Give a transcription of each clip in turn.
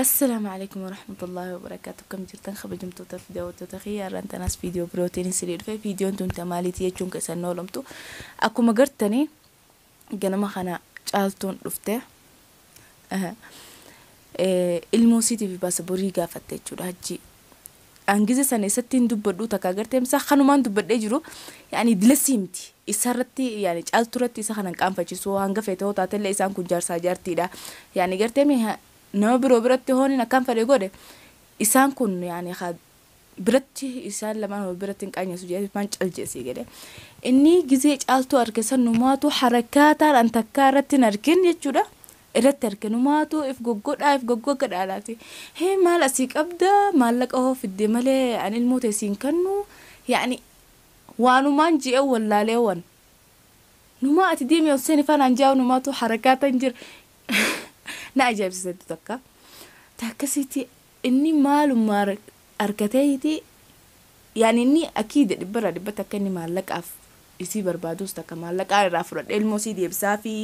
السلام عليكم ورحمة الله وبركاته. كم جرتن خبجمتو تفيديو تخيار أنت ناس فيديو بروتين سرير في فيديو أنتم تمالي تيجون كسنو لمتو أكو مقرتني جنا خنا قالتون رفته الموسيقى في باسبوري قافتة شو هجي أنجز سنة ستين دبردو تكاغرت مسخ خنومان دبرد يجرو يعني دلسيمتي إسرتي يعني قالتورتي سخنا كان فجسوا هنقفته وتعتل إنسان كنجار ساجرتي ده يعني قرتمي nama biratti hooni na kan fadhe godhe isaan kun yani khad biratti isaan lamaan biratti qanyasu jedhe man caljeesi gede inni gizee caaltu arkesan numaatu harakaataan an takkaarratti narkin jechuudha irratti arkenumaatu if goggodhaalaati he maal asii qabda maallaqa hoo fidde malee an ilmoota isiin kannu yani waanumaan ji'e wallaaleewwan numaa ati deemee oseen ifaan anjaaw numaatu harakaataan jir na ajaa'ibsiisaa takka takkasitti inni maalummaa argateeti yani inni akiida dhibba takka inni maallaqaaf isii barbaadus takka maallaqaa irraa fudhadhe ilmoo sii deebisaa fi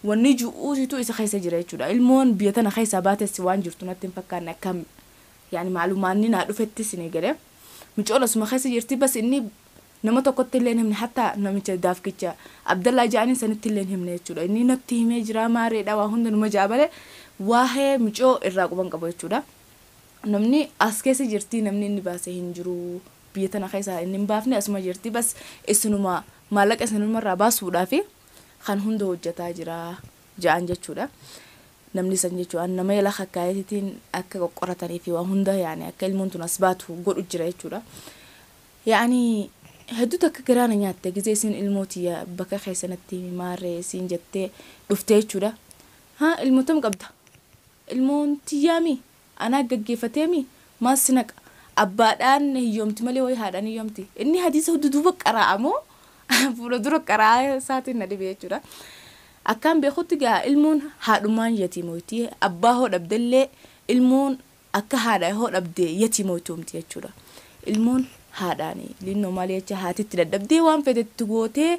wanni ju'uusitu isa keessa jira jechuudha ilmoon biyya tana keessa baatessi waan jirtu natti hin fakkaanne akkam yani maalumaanni naa dhufettis ni gale micola suma keessa jirti bas inni nama tokkotti illee himne hatta namicha daafkicha Abdallah Jaani sanitti illee himne jechuudha inni natti himee jira maareedha waa hunda numa jaabale waa'ee micoo irraa quban qaba jechuudha namni as keessa jirti namni inni baasee hin jiru biyya tana keessa inni hin baafne asuma jirti bas isinuma maallaqa isinuma irraa baasuudhaaf kan hunda hojjetaa jira ja'an jechuudha namni san jechuudha nama yala hakkaayetiin akka qoqqoratanii fi waa hunda yani akka ilmoon tun as baatu godhu jira jechuudha yani hedduu takka garaana nyaatte gizee isin ilmootii bakka keessanatti maarree isin jettee dhuftee jechuudha haa ilmootam qabda ilmoon tiyyaami anaa gaggeeffateemi maas sinaqa abbaadhaan hiyyoomti malee way haadhaan hiyyoomti inni hadiisa duduuba qara'amoo fuula dura qara'aa isaatiin na dhibee jechuudha akkaan beekutti gaa ilmoon haadhumaan yatiimooti abbaa hoo dhabdellee ilmoon akka haadhaa hoo dhabdee yatiimootumti jechuudha ilmoon haadhaani linnoo maal jecha haatitti dadhabdee waan fedhetti gootee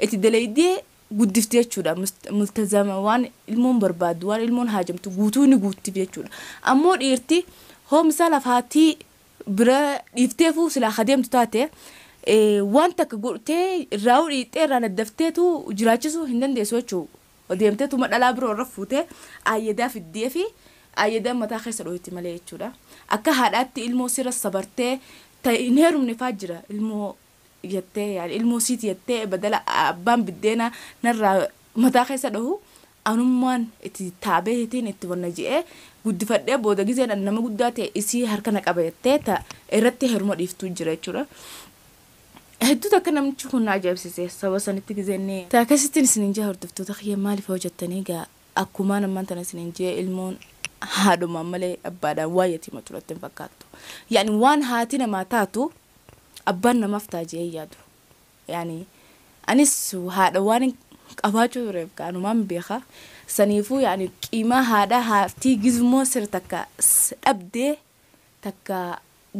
itti dalaydee guddiftee jechuudha multazama waan ilmoon barbaadu waan ilmoon haajamtu guutuu ni guuttiif jechuudha ammoo dhiirti hoo misaala faatii bira dhiifteefuu silaa kadeemtu taate waan takka godhutee irraa dhiixee irraa daddafteetu jiraachisuu hin dandeessu jechuudha deemteetu madhalaa biroo irra fuutee ayyadaa fiddee fi ayyadaa mataa keessa dho'itti malee jechuudha akka haadhaatti ilmoo sirra sabartee neerumni faajira ilmoo jettee yani ilmoo siiti jettee badala abbaan biddeena narraa mataa keessa dhahu anummaan itti taabeetiin itti wanna je'ee guddifadhee booda gizeen nama guddaa ta'e isii harkana qaba jettee irratti heruma dhiiftuu jira jechuudha hedduu takka namichi kun ajaa'ibsiise saba sanitti gizeenne taakasittiin isiniin jaa hordoftoota kiyya maaliif hojjettanii gaa akkumaan ammaan tana isiniin jee ilmoon haadhumaan malee abbaadhaan waa yatiima turatti hin fakkaattu yani waan haati namaa taatu abbaan namaaf taajee yaadu yani anis haadha waan qabaachuu tureef kaanumaan beeka saniifuu yani qiimaa haadha haartii gizmoo sir takka dhabdee takka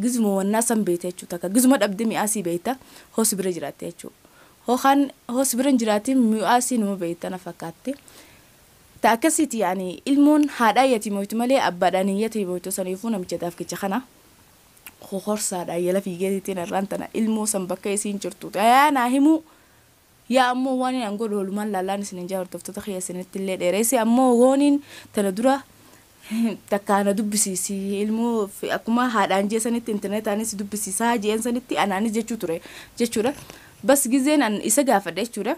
gizmoo wannaa san beete jechuudha takka gizmoo dhabdee mi'aasii beeyta hoos bira jiraatte jechuudha hoos bira jiraatiin mi'aasii numa beeyta na fakkaatti taakasiiti yani ilmoon haadha yatiimooti malee abbaadhaan yatiimooti saniifuu namicha daafkicha kana horsaadha yala fiigeetiin irraan tana ilmoo san bakka isiin jirtu naa himu yaa ammoo waan hin godhu walumaan laalaan isin jaa hordoftoota kiyya isinitti illee dheereessi ammoo hooniin tana dura takkaana dubbisiisi ilmoo akkuma haadhaan jeesanitti interneetaanis dubbisiisaa jeen sanitti anaanis jechuu ture jechuudha bas gizeen an isa gaafadhe jechuudha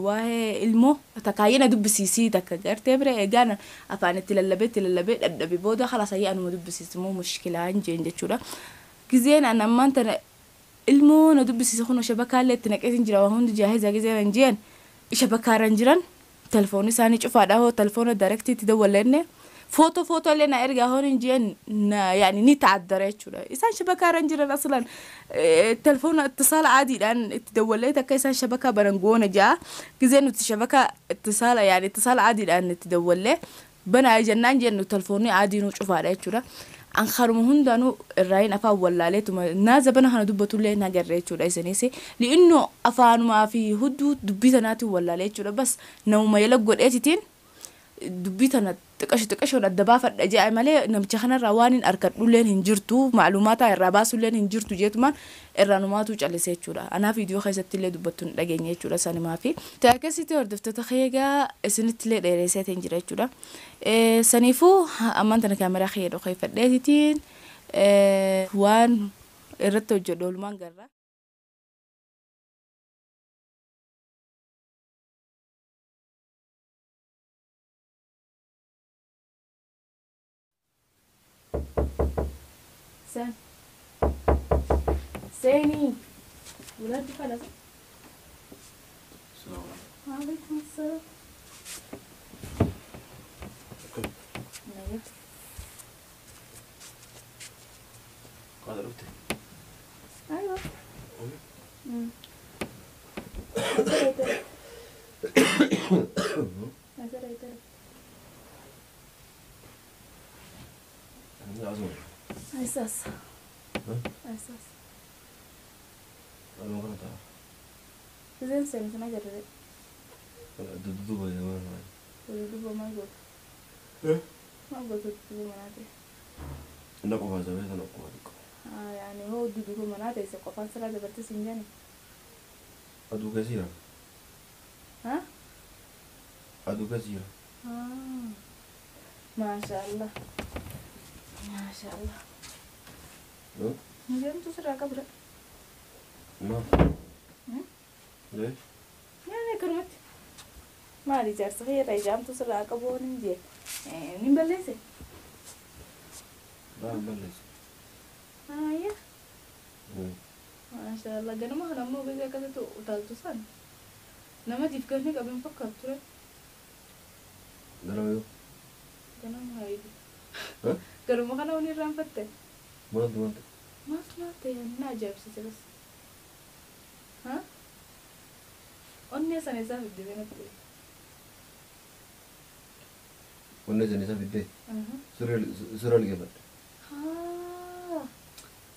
waa'ee ilmoo takkaayina dubbisiisii takka gartee bira eegaan afaan itti lallabee dadhabe booda khalaasayyaa anuma dubbisiisimoo mushkilaa hin jeen jechuudha gizeen an ammaan tana ilmoo na dubbisiisa kun shabakaalee itti naqeetiin jira waan hundi jaahiza gizeen an jeen shabakaaran jiran telefoon isaanii cufaadha hoo telefoona direct itti dawwalenne foto illee na ergaa hoon jeen yani ni ta'addara jechuudha isaan shabakaaran jiran aslan telefoona ittisaala caadiidhaan itti dawwalee takka isaan shabakaa baran goona jaa gizeen nuti shabakaa ittisaala yani ittisaala caadiidhaan itti dawwalee banaa jennaan jennu telefoonni caadiinuu cufaadha jechuudha an kharuma hundaanu irraayin afaan wallaaleetuma naaza bana kana dubbatullee nagarree jechuudha isinis li'inno afaanumaa fi hudduu dubbii tanaatiin wallaalee jechuudha bas nauma yala godheetitiin dubbii tana تقش ولا الدبافة جاء مالي نمشخنا روانين أركض لين هنجرتو معلومات الراباس لين هنجرتو جيتمان الرانوماتو جالسة شورا أنا فيديو خيزت اللي دبتون لجيني شورا سنة ما في تاكسي تردفت تخيجا سنت اللي درسات هنجرة شورا سنيفو أما أنت كاميرا خير وخيف الليتين وان الرتو جدول ما نقرأ سيني ولاد خلاص السلام عليكم السلام قاعد رفتي ايوه أنا عازم اساس ها اساس أنا ما كنت أعرف زين سنة ما جربت دبي يا مان ودوبا ما قلت إيه ما قلت دوبا مناطق نقوم هذا بيت نقوم يعني هو دوبا مناطق سقفان سلا دبرت سنجاني أدو كثيرة ها أدو كثيرة ما شاء الله ما شاء الله مجرم تسرع قبل ما ليش يعني كرمت ما لي جالس غير رجام تسرع قبل نجي نبلسه لا ملص يا ما شاء الله قنا ما هنمو بيجا كذا تو تالتوسان نما تفكرني قبل فكر ترى قالوا يو قنا ما هايدي ها قالوا ما كانوا نيران فتة ما أنت ما سمعت يعني ناجب بس ها أني سنة سافر دبنا تري والناس اللي سافر ده سرّ اللي قبل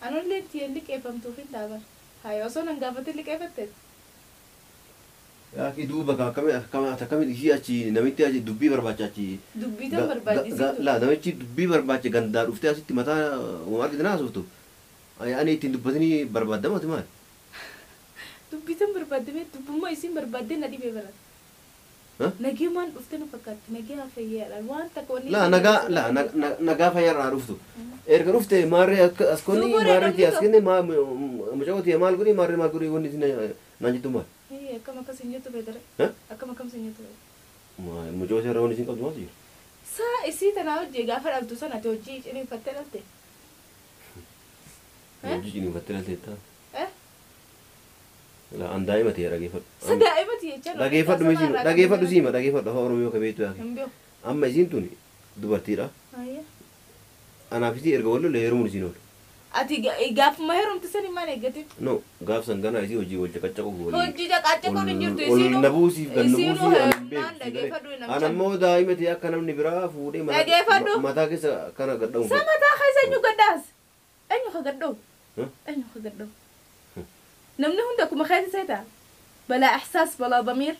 أنا اللي تيجي كيف أم توفين دابر هاي أصلا نقابت اللي كيف تت يا أخي دوبك كم أتكلم شيء أشي نميتي أشي دبي برباچ أشي دبي تام بربادي لا نميتي دبي برباچ غندار أفتي أشي تمتا وما كده ناس أفتو يعني تندبتني بربادة ما تمان دبي تام بربادي مي دبي ما يصير بربادي ندي بيبرد نجي مان أفتنا فكرت نجي هفيا الوان تكوني لا نجا فيا رأفتو إيرك أفتي ماري أسكوني ماري تي أسكني ما مجاوتي مال كوري ماري ما كوري وني تنا نانجي توما هي كم كسينيو تو بيدر كم سينيو تو ما مجاوتي روني سين كم جوازير سا إسي تناول جيجا فر أبدو سنة توجي إني فترة توجي إني فترة تيتا لا أنا دائما تيرا كيف سدائما تيجي لا كيف دوسيما لا كيف ده هو روميو كبيتو يا أخي أما زين توني دوبارتيرا أنا في تيرا قولو لهيرمون زينول أتي غاف ما هيرم تسني ما نيجاتيف نو غاف سانغانا إسي وجي والجكاتشاكو قولي وجي جكاتشاكو نجرتو إسينو والنبوسي نجي أنا مو دائما تيا كانوا نبرا فودي ما تاكس كنا قدام sama ta khaysa ñu gadas añu خقدو añu خقدو نمني هندكم خير سيتا بلا إحساس بلا ضمير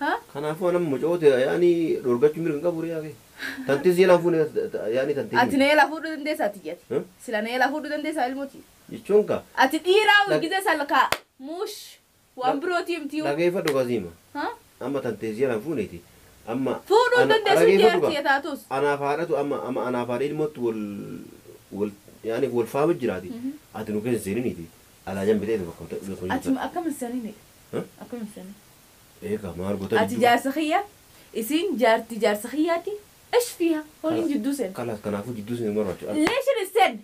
ها كنا فونا مجود يعني رورجت ميرن كابوري يا أخي تنتظر لا فونا يعني تنتظر أتني لا فود دندي ساتيجت سلاني لا فود دندي سالموتي يشونكا أتديرا وجد سالكا موش وامبروتي متيو لا كيف دوغازيما ها أما تنتظر لا فونا تي أما فود دندي سوتي تاتوس أنا فارته أما أنا فاريد موت وال يعني والفام الجرادي أتنو كذا زيني تي على جنب ده بكون أتم أكمل سنين أكمل سنين إيه كمان بوتا أتي جارسخية إسين جارسخياتي إيش فيها هولين جدوسين خلاص كان أفو جدوسين مرة ليش السن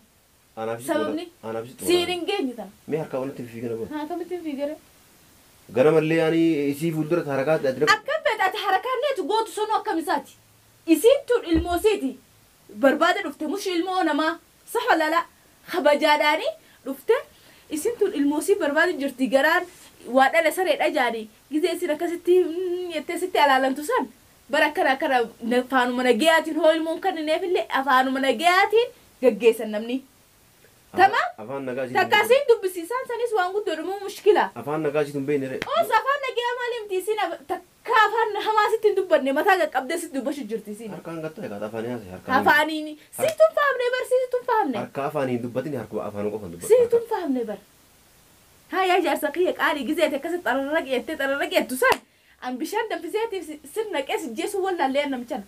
أنا في سببني أنا في سيرين جيني ترى مي هركا ولا تفي كنا بقى ها كم تنفجر غرام اللي يعني يسي فولدر حركات أدرك أكم بدأت حركات نيت جوت سنو كمساتي إسين تون الموسيتي بربادة رفته مش المونا ما صح ولا لا خبجاداني رفته إسين تون الموسي بربادة جرتي جران وأنا لسرت أجاني جزء إسين كستي يتسيت على لنتوسان بركنا كنا نفانو مناجياتين هو الممكن نفيل أفانو مناجياتين جعجسن نمني تمام أفان نجاشي تكاسين دبسيسان سنيس وانغو درمو مشكلة أفان نجاشي تنبين رأي أو سافان نجيا مالهم تيسينا كافان حماسي تندبني متى قبل ست دبش جرتي harkaan gatta egaa afaanii haase أفانيني سيتون فهمني بر سيتون فهمني harka afaanii dubbatini harka afaan qofan dubbatu سيتون فهمني بر هاي يا جارسقية قالي جزيتك كسر طررق يتسان أم بشان دم في زيتي سرنا كاس جيسو ولا اللي أنا مشان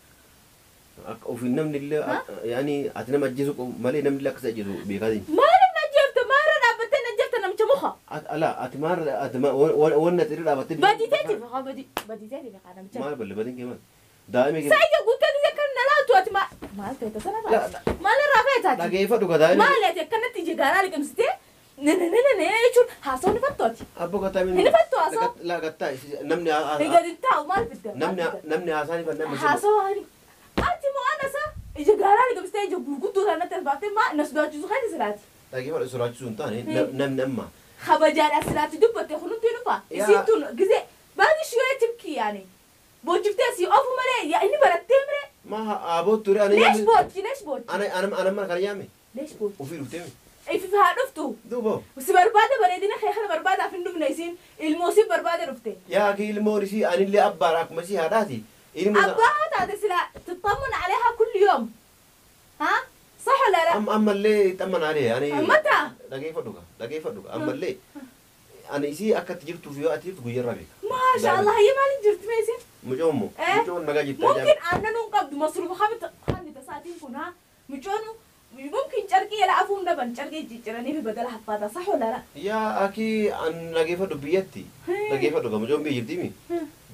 ofii namni illee yaani ati nama ajjeesu malee namni illee akkasa ajjeesu beekaatiin. Maaliif na ajjeefte maara dhaabbattee na ajjeefte namicha muka. Ala ati maara ati wanna ati dhaabattee. Baditeetiif haa baditeetiif haa namicha. Maal balle badin kee maal daa'imee kee. Saayya guuttee biyya kan na laatu ati maal feeta sana baala. Maal irraa feetaati. Dhageeffadhu ka daa'imee. Maal ati akkanatti ije gaaraa liqimsitee nee jechuun haasawuu ni fattooti. Abbo gattaa mini. Ni fattu haasawuu. La gattaa namni gadi taa'u maal fidda. namni haasaan ifan namni. Haasawuu ati moo anasa ije gaaraa liqimsitee ije gurguddoo sana tasbaaftee maa na sodaachisu kan siraati. Dhageeffadhu sodaachisu hin taane namni amma. خبجان أسرات دبته خلون تنفع سيتون جزء بعد شوية تبكي يعني بوجبتي سي أفو ملأ يا إني برتمرة ما أبو ترى أنا ليش بوت أنا ما كان يامي ليش بوت وفي رفتمي أي في هادفتو دوبو بس بربادة بريدنا خير بربادة عفن دم نايسين الموسم بربادة رفته يا أخي الموريسي أنا اللي أبارك مسي هذاتي أباها هذا سلا تطمن عليها كل يوم ها صح ولا لا أما اللي تمن عليه يعني متى دقيقة أما اللي أنا إسي أكتر جبت في وقت جبت غير ربيك ما شاء الله هي مالك جرت ميسين مجومو نجا جبت ممكن أنا نقبض مصروف خمسة تساعدين كنا مجونو ممكن شرقي لا أفهم دبن شرقي جيراني في بدل حفاظة صح ولا لا يا أكي أن دقيقة بيتي دقيقة مجوم بيجرتيمي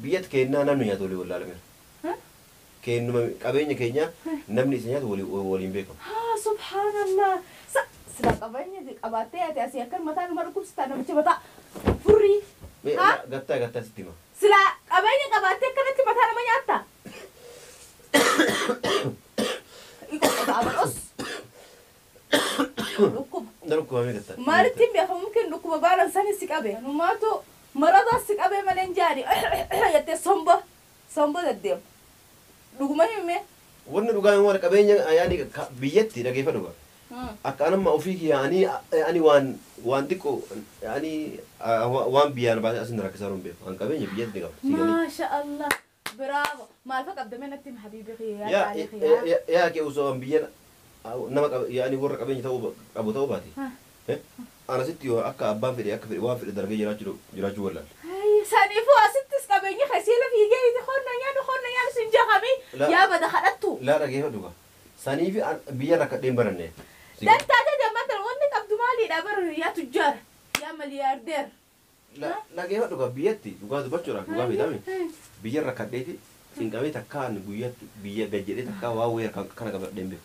بيت كنا نمني يا تولي ولا لمر كأنه قبيني كينيا نمني سنيات ولي بيكم سبحان الله سلا قبيني دي قباتي أتي أكل متى نمركم ستانا بتشبتا فري ها قطع ستيما سلا قبيني قباتي كنت متى نمني أتا يقول قطع بالقص ركوب نركوب قطع ما رتم بيا ممكن ركوب بارن سنة سكابه نماتو مرض سكابه ملين جاري يتي صمبا الدم ركوما يمي ورنا رجعنا ورا قبيني يعني بيتي دقيقة رجع أكان ما أوفيك يعني وان ديكو يعني وان بيان بعد أسن ركزارون بيه أن قبيني بيت دقيقة ما شاء الله برافو ما الفك أبدا من التيم حبيبي خيا يا كي وصوان بيان نما يعني ورا قبيني أبو توباتي أنا ستي أكا أبان في أكا في وان في الدرجة جراجو ولا هاي سانيفو أستس قبيني خسيلة في جاي خلنا يا سنجا خمي يا بدا خدتو لا دقيقة دوغا سانيفي بيان ركدين برنة dan tadi dia matal wanita Abdul Malik dah baru ya tujar ya miliarder la gaya duga biyatti duga du bacura duga bidami biyar rakadeti singkami takkan buyat biya gajede takka wa wer kana ga dembe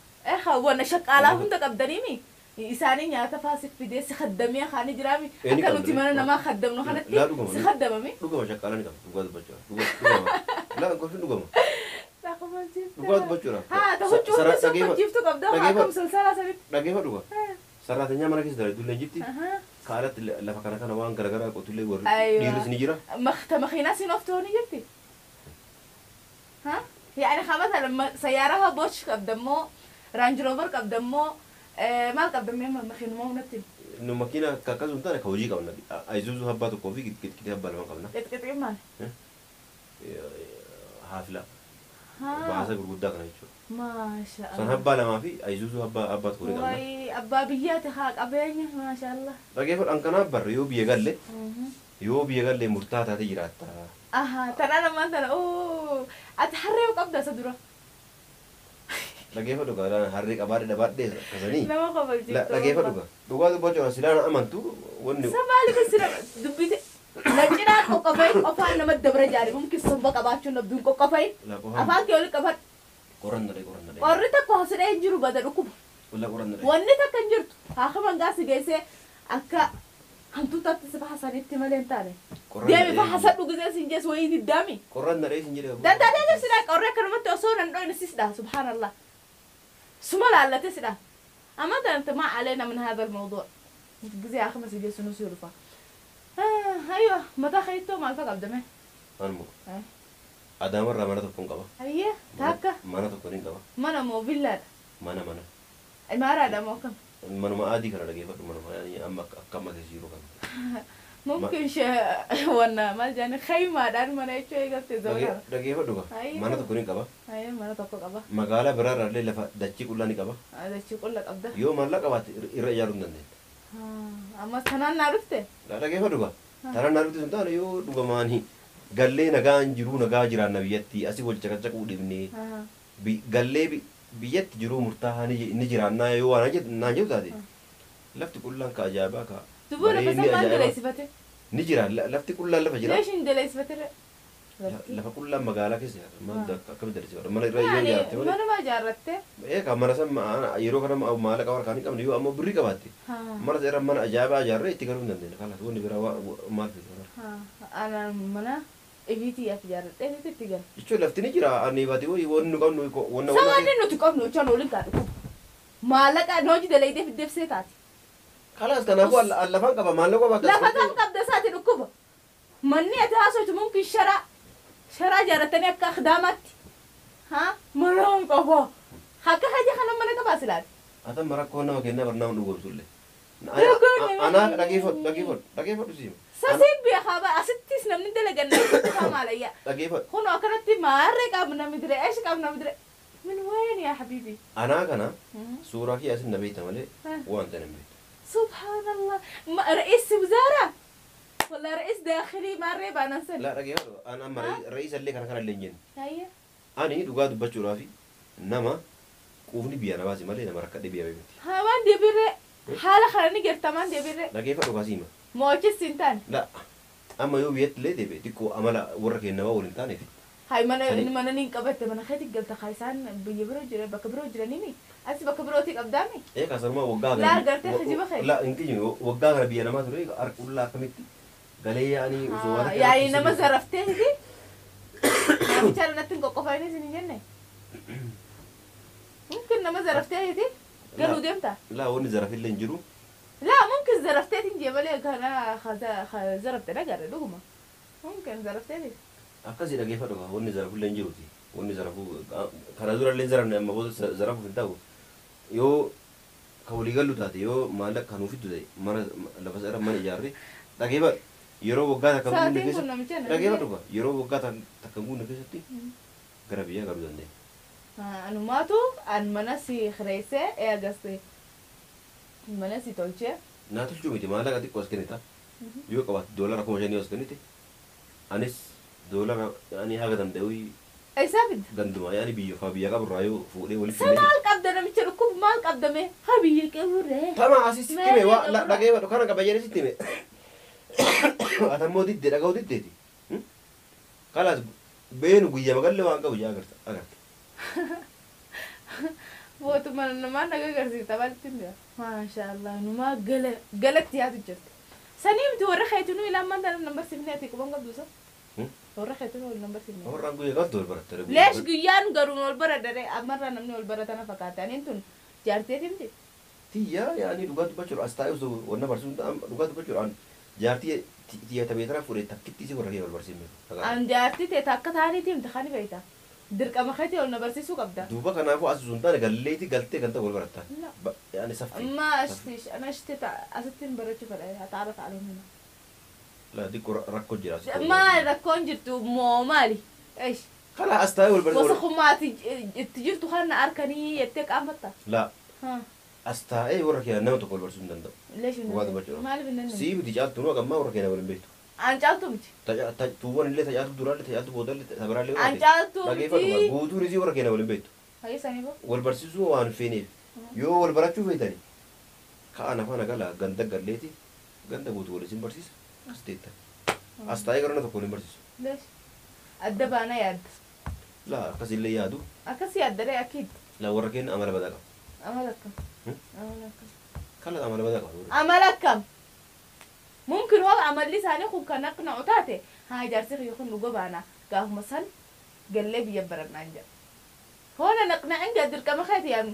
وانا شقاله هم تقدريمي إساني يا تفاسك في دي سخدمي خاني جرامي أكلوا تمرنا ما خدمنا خلتي سخدمي دوغا ما شقالني كم دوغا du bacura لا نقول في دوغا Bukan bocor. Ah, tahu cuma sama jiftu kau dah aku selesai sabit. Lagi apa duga? Saratnya mana kisah dari dulu jifti? Karet lepas kana wang gara-gara aku tulis baru diri sini jira. Makhina sinoftu ni jifti. يعني خامتها لما سيارها بوش قدمو رانج روفر قدمو مال قدمو مخين مو نتي إنه ماكينة كاكاز ونتانا كوجي كونا أيزوزو هباتو كوفي كده هبال ما كنا كده كمان حافلة بعثة برودة كنا يشوف ما شاء الله سن هبال ما في أيزوزو هبات كوري كنا واي أبا بيجات خاك أبيني ما شاء الله لكن فل أنكنا بر يو بيجال لي مرتاح هذا جراتا ترى أنا ما ترى أوه أتحرر وقبض صدره lagi apa duga dan hari kabar dapat deh kasani nama kau balik lagi apa duga tu bocor silan aman tu wonni sama lagi silan dubit lajina kau kafai apa nama dabra jari mungkin semua kabacu nabdu kau kafai apa kau oleh kabar koran nade koran tak kau hasil enjuru badar ukub koran nade wanni tak kanjur aku manggas gese akka hantu tak sebab hasan itu malentane dia memang hasan tu gese sinjas woi di dami koran nade sinjiri dan tadi ada silan korek kerana tu osoran doy nasis dah subhanallah سملا لا تسرع أما أنت ما علينا من هذا الموضوع زي آخر مسجد سنو سيرفا أيوة متى خيتو ما الفق أبدمه أنمو أدا مرة ما نتوقع كبا أيه تاكا ما نتوقع كبا mana mau villa mana المارا ada mau kan mana ما عادي كنا لقيه mana ما يعني أما كم ما تسيرو kan ممكن وانا ما جاني خيمة دان ما نيجي قلت زورا دقيقة فدوكا mana tokko ni qaba هاي ما تبقى قبا magaalaa biraarraa illee lafa dachii qullaa ni qaba هذا شو يقول لك أبدا yoo maallaqa qabaate irra ijaaruu hin dandeenya أما سنان عرفته dhagee fadhuga tanan narbitu sun taane yoo dhugamaanii gallee nagaan jiruu nagaa jiraanna biyyatti asii wal caqacaquu dhibnee gallee biyyatti jiruu murtaa'aa ni jiraannaa yoo waan naan jedhu taate lafti qullaan ka ajaa'ibaa ka دبونا بس ما عندنا يسفته ni jira lafti qullaan lafa jira ليش عندنا يسفته lafa qullaan magaalaa keessa jira maal akkam darsi mana irra yoo يعني jiraate ما أنا ما جربته ka mana san yeroo kana maallaqa warra kaanii qabne yoo ammoo birrii qabaatte mana irra mana ajaa'ibaa ijaarree itti galuu hin dandeenya kalaas wanni biraa maal fi أنا منا إبيتي يا تجارة إيه تتجار jechuun lafti ni jira ani baate wanni qabnu wanna سواء إنه تقبل وشان ولين كاتو ما لك نوجي دلائي في الدف سيتاتي kalaas kanaafuu allafaan qaba maallaqa qaba لا فتان قبل ساعتين الكوبا مني أتحاسو ممكن شرا جارتني أكا خدامات ها ملون قبا حكا حاجة خنا منا كباسلات atan marakkoo nama kennaa barnaa hundu goomsulle anaa dhageeffadhu siima ساسين بيا خابا أستيس نمن دلقنا كام عليا dhageeffadhu هنا أكنت مارة قابنا مدري إيش قابنا مدري من وين يا حبيبي anaa kana suuraa kee asin na beekta malee waan tan hin beektu سبحان الله رئيس وزارة ولا رئيس داخلي مرة بنسل laa dhageeffadhu an amma ra'iisallee kana kana illee hin jenne هيا ani dhugaa dubbachuudhaafi nama quufni biyya na baase malee nama rakkadhe biyya beekti هامان دي بره حالة خلاني قرتمان دي بره dhageeffadhu kaasiima موجة سنتان la amma yoo biyyatti illee deebi'e xiqqoo amala warra kennamaa waliin taaneef هاي من نينقبت من خيتك قلت خايسان بيبرو جري بكبرو جرانيني أسي بكبرو تيك أبدامي ee kaasarumaa waggaa لا قرتي خجيبة خير la hin qiyyu waggaa kana biyya namaa ture harkullaa akkamitti galee yaani osoo waan akka يعني نما زرفتي دي نما ترى نتن قفايني سنين جنة ممكن نما زرفتي دي قالوا ديمتا la wanni zarafillee hin jiru لا ممكن زرفتي تنجي بالي كان زرفتي لا قال دوما ممكن زرفتي دي akkasii dhageeffadhu wanni zarafullee hin jiruti wanni zarafuu kana durallee hin zaramne amma booda zarafuuf hin ta'u yoo ka waliigallu taate yoo maallaqa kan ufittu ta'e mana lafa irra mana ijaarre dhageeffadhu yeroo waggaa takka guunne ساعتين keessatti كنا مشينا dhageeffadhu yeroo waggaa takka guunne keessatti gara biyyaa galuu dandeenya. أنا ماتو أن مناسي خريسة إيه قصدي مناسي تولشة naa tolchuu miti maallaqa xiqqoo as kennita yoo qabaate doolara kuma shanii as kennite anis doolara yaani haga danda'u أي سافد ganduma yaani biyya qaburraa yoo fuudhee walitti سمال قبضنا مش ركوب مال قبضنا هبي كبره tama asitti hime waa dhageeffadhu kana qaba jedhe sitti hime atammoo didde dhaga'u diddeeti kalaas beenu guyyaa magalle waan qabu jaa agarte بوتو من ما نقدر زي تبالتني ما شاء الله نما قلت يا تجرت سنيم تورا خيتونو إلى ما أنت نمبر سبناتي كمان قبضو صح تورا خيتونو نمبر سبناتي warraan guyyaa gaaf dool barattare ليش قيان قرون والبرد دري أمرنا نمني والبرد أنا فكرت يعني أنتم جارتي تمتي tiyya yaani dhugaa dubbachuudha as taa'e osoo wanna barsiisuun dhugaa dubbachuudhaan jaartii tiyya tabeetara fuudhee takkitti isii warra kee wal barsiifne أن جارتي تتأكد هاني تيم تخاني بيتا درك أما خيتي ولا برسيسو قبضة duuba kanaafuu as sun taane galleeti galtee ganta wal baratta لا yaani safti ما أشتيش أنا أشتيت أستين برجع فلا أتعرف عليهم هنا la diqqoo rakkoo jira ما ركون جرتو مو مالي إيش kala as taa'e wal barsiisuun وسخو ما تجرتو خلنا أركني يتك أمتا la ها as taa'e warra kee nama tokko wal barsiisuun danda'u ليش dhugaa dubbachuudha مالي بنن sii miti caaltu nu agammaa warra keenya waliin beektu أنا جالتو متي tuuwwan illee tajaajiltu duraallee tajaajiltu boodallee sabiraallee أنا جالتو dhageeffadhu متي guutuun isii warra keenya waliin beektu هاي سني بو wal barsiisuu waan feeneef yoo wal barachuu feetani ka'an afaan agala ganda galleeti ganda guutuu wal isin barsiisa as teettan as taa'ee garana tokko waliin barsiisu ليش الدبانة يد la akkasillee yaadu أكسي يدري أكيد la warra keenya amala badaa qaba أملكم أملكم kala amala badaa qaba أملكم ممكن هو عمل لي ثاني خو كان نقنع تاتي هاي جارسي يخون لجوبانا قاه مثلا قال لي بيبرنا نجا هون نقنع نجا درك ما خيتي يعني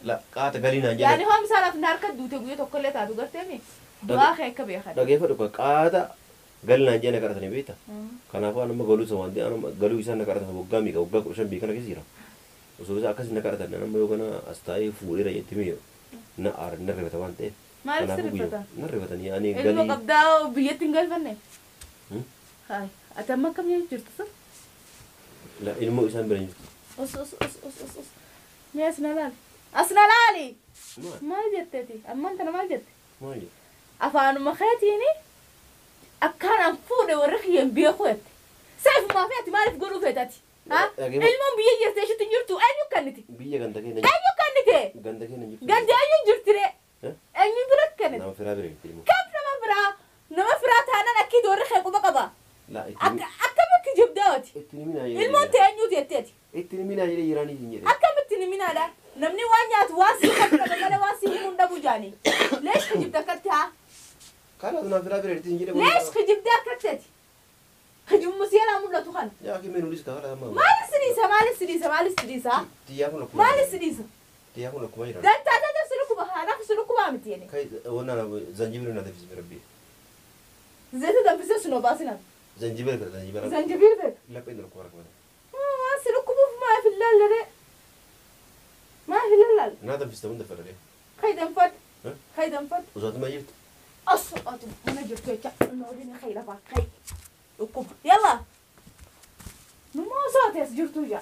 la qaata galiinaan يعني jedhe هو مثلا في نارك دوتي بيو تقول تاتو قرتني دوا خيك بيخد dhageeffadhu ka qaata galiinaan jedhe qaratanii beekta kanaafuu anuma galuu isa waan ta'e anuma galuu isaan na qaratan waggaa miiqa waggaa 15 kana keessa jira osoo isa akkasii na qaratan anuma yoo kana as taa'ee fuudheera jettimi na aarri na ribata waan ta'eef maaliif sirriffatan narrifatanii ani ilma galii qabdaa biyyatti hin galfanne Hmm? haay ati amma akkam jirtu sun la ilmoo isaan bira jirtu os mee asna laali maal maal jetteeti amman tana maal jette maal jedhu afaanuma keetiini akkaan fuudhe warra kiyyan beeku jette saayifumaa fi ati maaliif godhuu feetati ilmoon biyya jirtee ishitti hin jirtu eenyu kanniti biyya ganda keenya eenyu kannite ganda keenya jirtu gandi eenyu jirtire eenyu bira kannite nama firaa bira jirti ilmoo kam nama firaa taanaan akkii warra kee quba qaba la akkamitti jibdaawati ittiin minaa ilmoon ta'e eenyuuti jetteeti ittiin minaa jedhee jiraanii hin jedhe akkamitti ni minaadha namni waan nyaatu waan si qabda malee waan si himuun dhabu jaanii lees kijibda akkatti haa kaanaatu nama firaa bira jirti hin jedhe lees kijibda akkatteeti hajummu seeraa mul'atu kan yaa kimee nulis kakala amma maalis sidiisa xiyyaa kun akkuma maalis sidiisa xiyyaa kun akkuma jira dantaatata sulukuba haadhaaf sulukuba miti yene kai wannan zanjibil na tafi rabbi zeta dambise suno baasina zanjibil zanjibil fe lappin da kuwar kuma sulukuba ma fi lallare ما في لا لا نادم في استمند فرده خيدم فد خيدم فد وزاد ما جبت أصلا أنا جبت يا نوريني خيلا باك خي يلا ما صوت يا جرتو جا